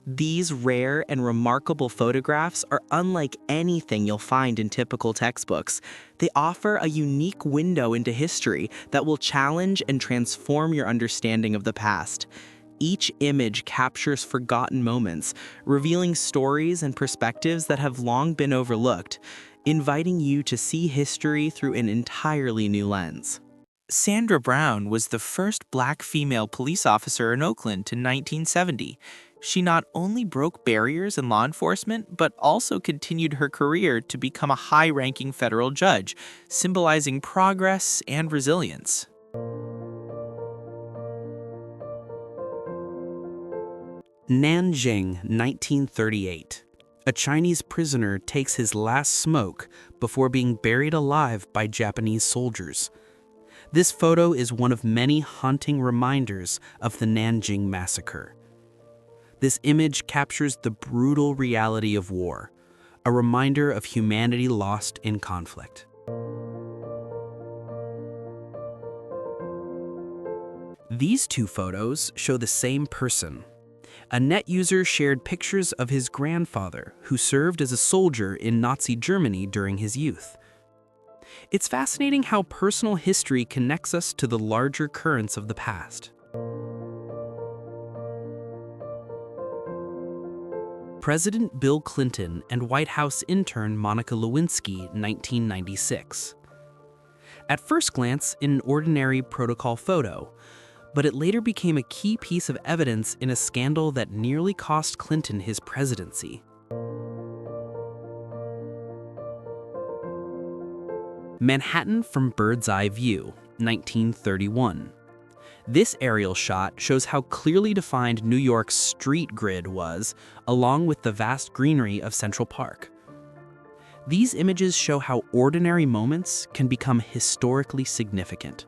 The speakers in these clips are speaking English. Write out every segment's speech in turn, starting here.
These rare and remarkable photographs are unlike anything you'll find in typical textbooks. They offer a unique window into history that will challenge and transform your understanding of the past. Each image captures forgotten moments, revealing stories and perspectives that have long been overlooked, inviting you to see history through an entirely new lens. Sandra Brown was the first black female police officer in Oakland in 1970. She not only broke barriers in law enforcement, but also continued her career to become a high-ranking federal judge, symbolizing progress and resilience. Nanjing, 1938. A Chinese prisoner takes his last smoke before being buried alive by Japanese soldiers. This photo is one of many haunting reminders of the Nanjing massacre. This image captures the brutal reality of war, a reminder of humanity lost in conflict. These two photos show the same person. A net user shared pictures of his grandfather, who served as a soldier in Nazi Germany during his youth. It's fascinating how personal history connects us to the larger currents of the past. President Bill Clinton and White House intern Monica Lewinsky, 1996. At first glance, an ordinary protocol photo, but it later became a key piece of evidence in a scandal that nearly cost Clinton his presidency. Manhattan from Bird's Eye View, 1931. This aerial shot shows how clearly defined New York's street grid was, along with the vast greenery of Central Park. These images show how ordinary moments can become historically significant.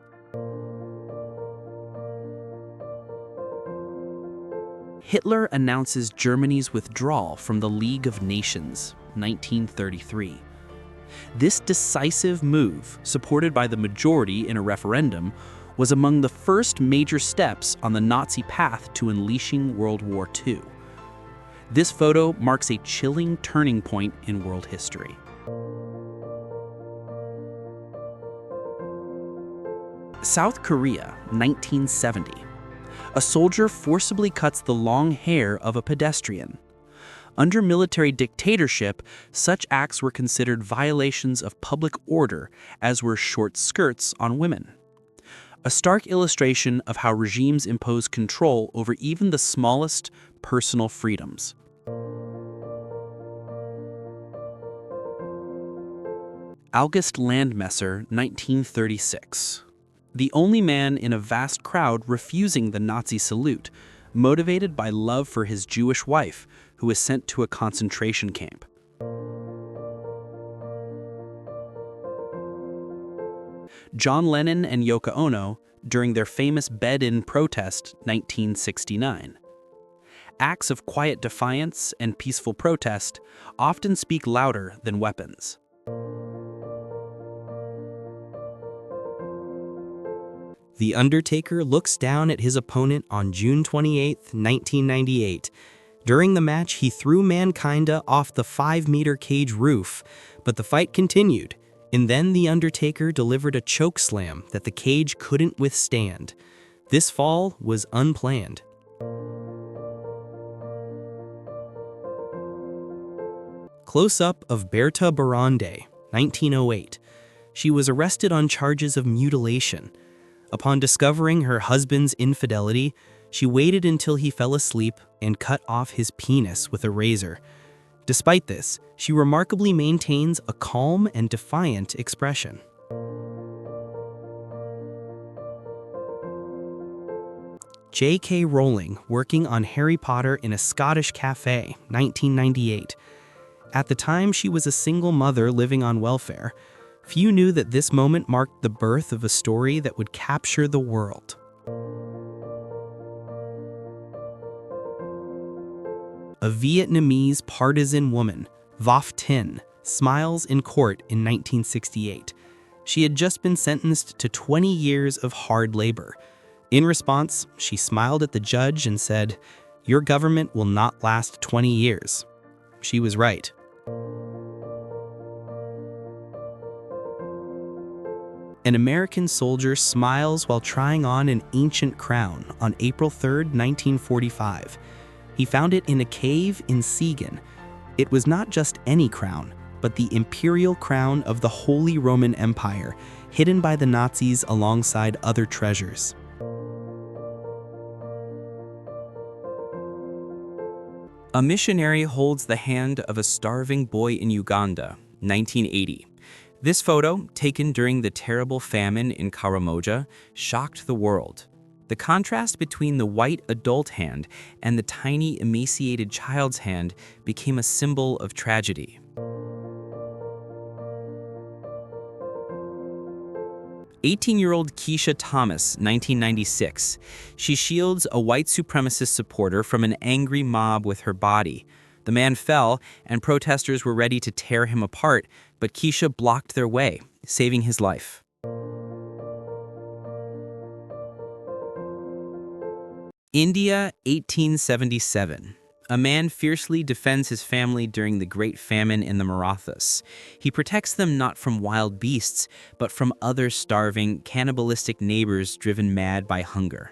Hitler announces Germany's withdrawal from the League of Nations, 1933. This decisive move, supported by the majority in a referendum, was among the first major steps on the Nazi path to unleashing World War II. This photo marks a chilling turning point in world history. South Korea, 1970. A soldier forcibly cuts the long hair of a pedestrian. Under military dictatorship, such acts were considered violations of public order, as were short skirts on women. A stark illustration of how regimes impose control over even the smallest personal freedoms. August Landmesser, 1936. The only man in a vast crowd refusing the Nazi salute, motivated by love for his Jewish wife, who was sent to a concentration camp. John Lennon and Yoko Ono during their famous bed-in protest, 1969. Acts of quiet defiance and peaceful protest often speak louder than weapons. The Undertaker looks down at his opponent on June 28, 1998. During the match, he threw Mankind off the 5-meter cage roof, but the fight continued, and then The Undertaker delivered a chokeslam that the cage couldn't withstand. This fall was unplanned. Close-up of Berta Barande, 1908. She was arrested on charges of mutilation. Upon discovering her husband's infidelity, she waited until he fell asleep and cut off his penis with a razor. Despite this, she remarkably maintains a calm and defiant expression. J.K. Rowling working on Harry Potter in a Scottish cafe, 1998. At the time, she was a single mother living on welfare. Few knew that this moment marked the birth of a story that would capture the world. A Vietnamese partisan woman, Voc Tin, smiles in court in 1968. She had just been sentenced to 20 years of hard labor. In response, she smiled at the judge and said, Your government will not last 20 years. She was right. An American soldier smiles while trying on an ancient crown on April 3, 1945. He found it in a cave in Siegen. It was not just any crown, but the imperial crown of the Holy Roman Empire, hidden by the Nazis alongside other treasures. A missionary holds the hand of a starving boy in Uganda, 1980. This photo, taken during the terrible famine in Karamoja, shocked the world. The contrast between the white adult hand and the tiny emaciated child's hand became a symbol of tragedy. 18-year-old Keisha Thomas, 1996. She shields a white supremacist supporter from an angry mob with her body. The man fell, and protesters were ready to tear him apart, but Keisha blocked their way, saving his life. India, 1877. A man fiercely defends his family during the Great Famine in the Marathas. He protects them not from wild beasts, but from other starving, cannibalistic neighbors driven mad by hunger.